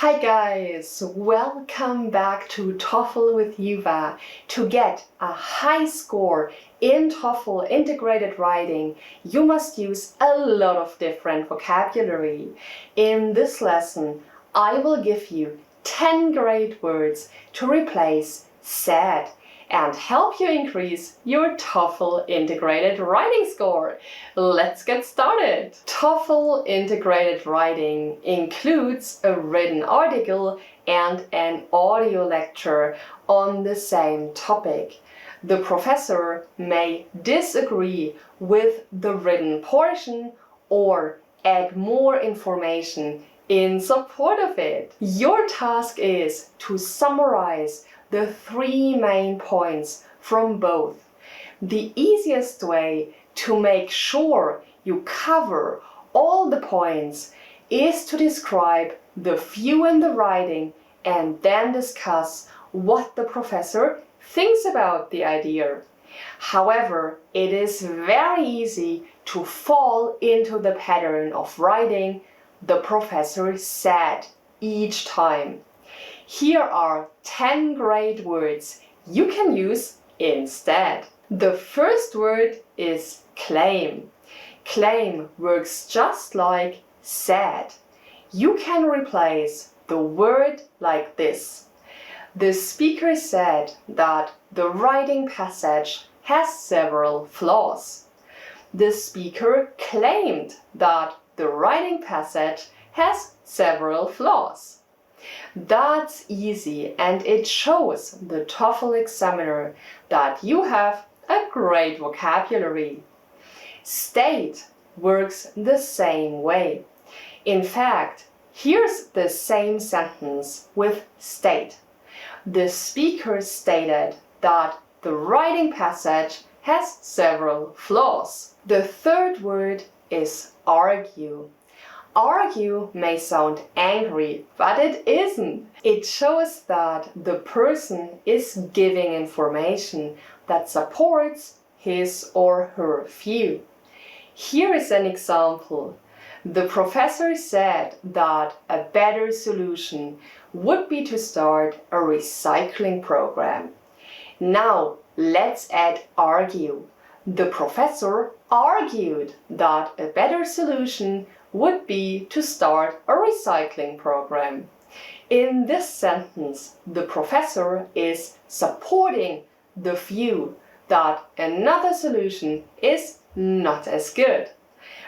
Hi guys, welcome back to TOEFL with Juva. To get a high score in TOEFL Integrated Writing, you must use a lot of different vocabulary. In this lesson, I will give you 10 great words to replace said and help you increase your TOEFL Integrated Writing score. Let's get started! TOEFL Integrated Writing includes a written article and an audio lecture on the same topic. The professor may disagree with the written portion or add more information in support of it. Your task is to summarize the 3 main points from both. The easiest way to make sure you cover all the points is to describe the view in the writing and then discuss what the professor thinks about the idea. However, it is very easy to fall into the pattern of writing "the professor said" each time. Here are 10 great words you can use instead. The first word is claim. Claim works just like said. You can replace the word like this. The speaker said that the writing passage has several flaws. The speaker claimed that the writing passage has several flaws. That's easy, and it shows the TOEFL examiner that you have a great vocabulary. State works the same way. In fact, here's the same sentence with state. The speaker stated that the writing passage has several flaws. The third word is argue. Argue may sound angry, but it isn't. It shows that the person is giving information that supports his or her view. Here is an example. The professor said that a better solution would be to start a recycling program. Now let's add argue. The professor argued that a better solution would be to start a recycling program. In this sentence, the professor is supporting the view that another solution is not as good.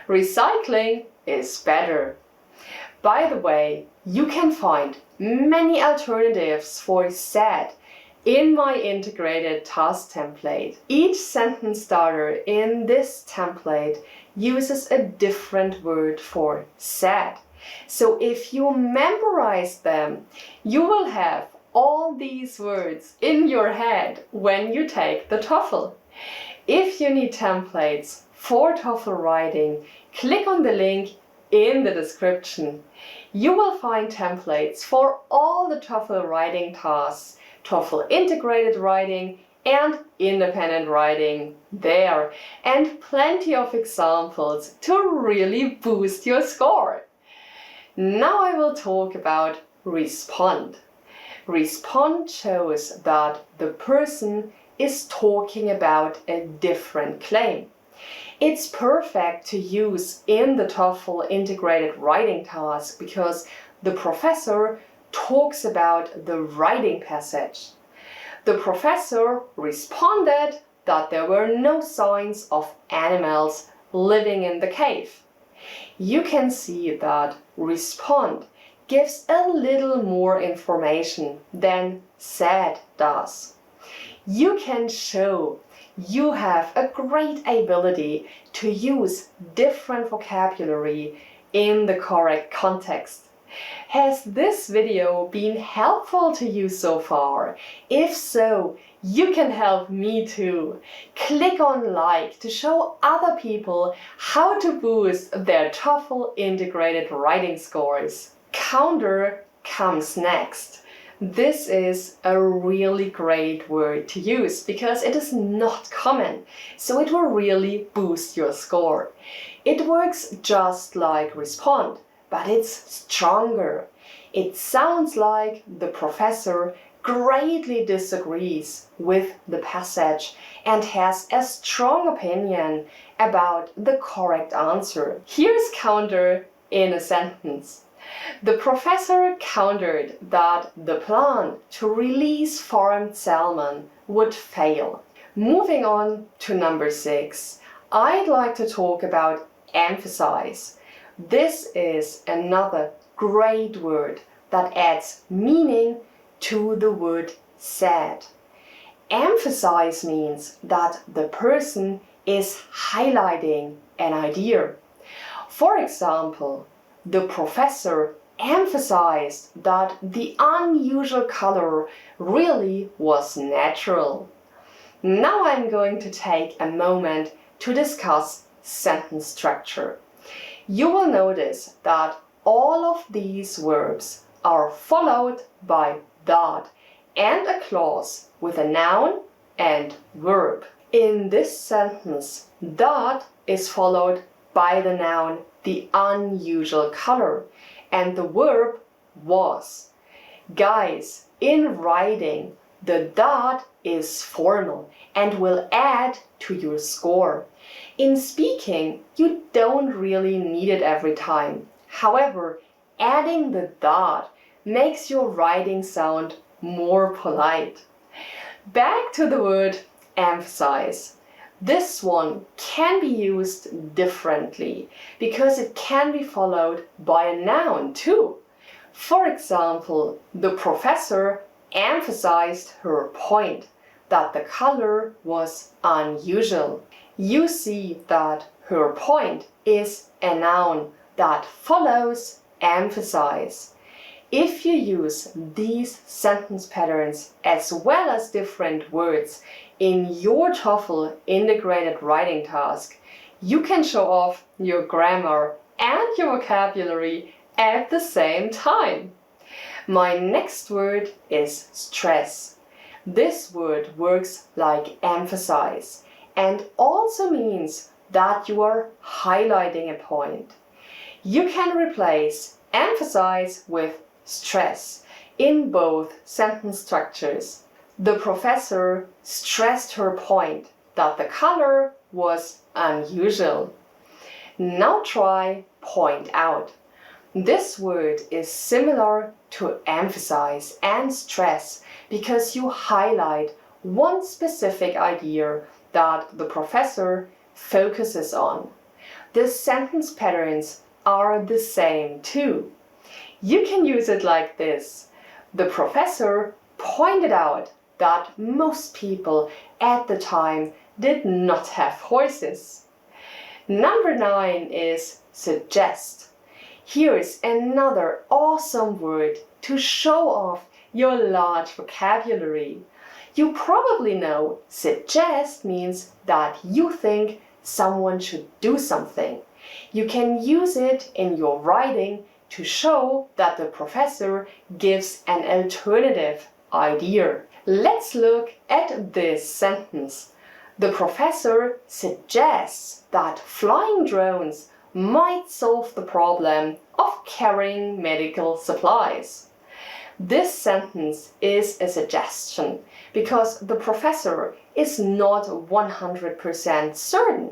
Recycling is better. By the way, you can find many alternatives for said in my integrated task template. Each sentence starter in this template uses a different word for said. So if you memorize them, you will have all these words in your head when you take the TOEFL. If you need templates for TOEFL writing, click on the link in the description. You will find templates for all the TOEFL writing tasks, TOEFL Integrated Writing and Independent Writing there, and plenty of examples to really boost your score. Now I will talk about respond. Respond shows that the person is talking about a different claim. It's perfect to use in the TOEFL Integrated Writing task because the professor talks about the writing passage. The professor responded that there were no signs of animals living in the cave. You can see that respond gives a little more information than said does. You can show you have a great ability to use different vocabulary in the correct context. Has this video been helpful to you so far? If so, you can help me too. Click on like to show other people how to boost their TOEFL Integrated Writing scores. Counter comes next. This is a really great word to use because it is not common, so it will really boost your score. It works just like respond, but it's stronger. It sounds like the professor greatly disagrees with the passage and has a strong opinion about the correct answer. Here's counter in a sentence. The professor countered that the plan to release farmed salmon would fail. Moving on to number 6, I'd like to talk about emphasize. This is another great word that adds meaning to the word said. Emphasize means that the person is highlighting an idea. For example, the professor emphasized that the unusual color really was natural. Now I'm going to take a moment to discuss sentence structure. You will notice that all of these verbs are followed by that and a clause with a noun and verb. In this sentence, that is followed by the noun the unusual color and the verb was. Guys, in writing, the that is formal and will add to your score. In speaking, you don't really need it every time. However, adding the that makes your writing sound more polite. Back to the word emphasize. This one can be used differently because it can be followed by a noun too. For example, the professor emphasized her point that the color was unusual. You see that her point is a noun that follows emphasize. If you use these sentence patterns as well as different words in your TOEFL Integrated Writing task, you can show off your grammar and your vocabulary at the same time. My next word is stress. This word works like emphasize and also means that you are highlighting a point. You can replace emphasize with stress in both sentence structures. The professor stressed her point that the color was unusual. Now try point out. This word is similar to emphasize and stress because you highlight one specific idea that the professor focuses on. The sentence patterns are the same too. You can use it like this. The professor pointed out that most people at the time did not have horses. Number 9 is suggest. Here's another awesome word to show off your large vocabulary. You probably know suggest means that you think someone should do something. You can use it in your writing to show that the professor gives an alternative idea. Let's look at this sentence. The professor suggests that flying drones might solve the problem of carrying medical supplies. This sentence is a suggestion because the professor is not 100% certain.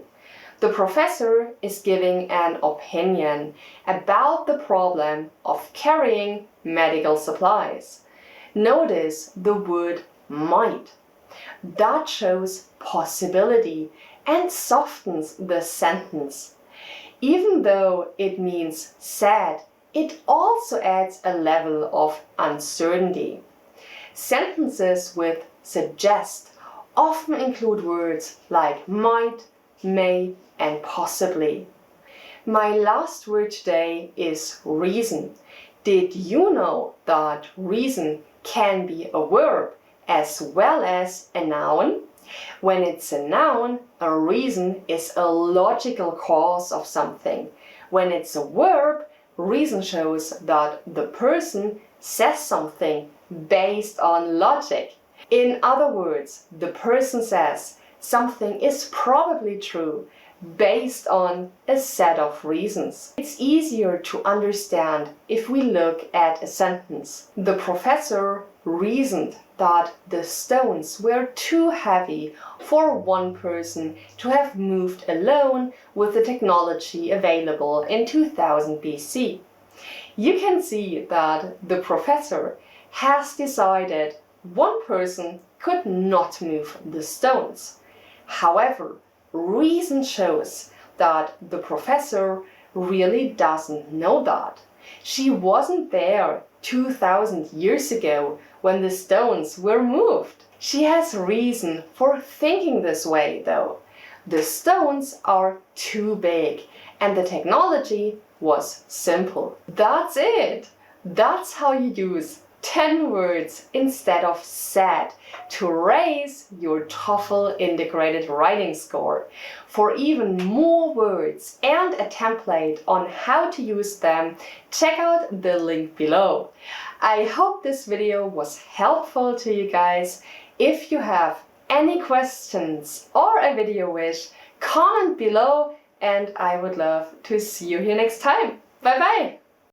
The professor is giving an opinion about the problem of carrying medical supplies. Notice the word might. That shows possibility and softens the sentence. Even though it means said, it also adds a level of uncertainty. Sentences with suggest often include words like might, may, and possibly. My last word today is reason. Did you know that reason can be a verb as well as a noun? When it's a noun, a reason is a logical cause of something. When it's a verb, reason shows that the person says something based on logic. In other words, the person says something is probably true based on a set of reasons. It's easier to understand if we look at a sentence. The professor reasoned that the stones were too heavy for one person to have moved alone with the technology available in 2000 BC. You can see that the professor has decided one person could not move the stones. However, reason shows that the professor really doesn't know that. She wasn't there 2000 years ago when the stones were moved. She has reason for thinking this way though. The stones are too big and the technology was simple. That's it. That's how you use 10 words instead of said to raise your TOEFL Integrated Writing score. For even more words and a template on how to use them, check out the link below. I hope this video was helpful to you guys. If you have any questions or a video wish, comment below and I would love to see you here next time. Bye bye!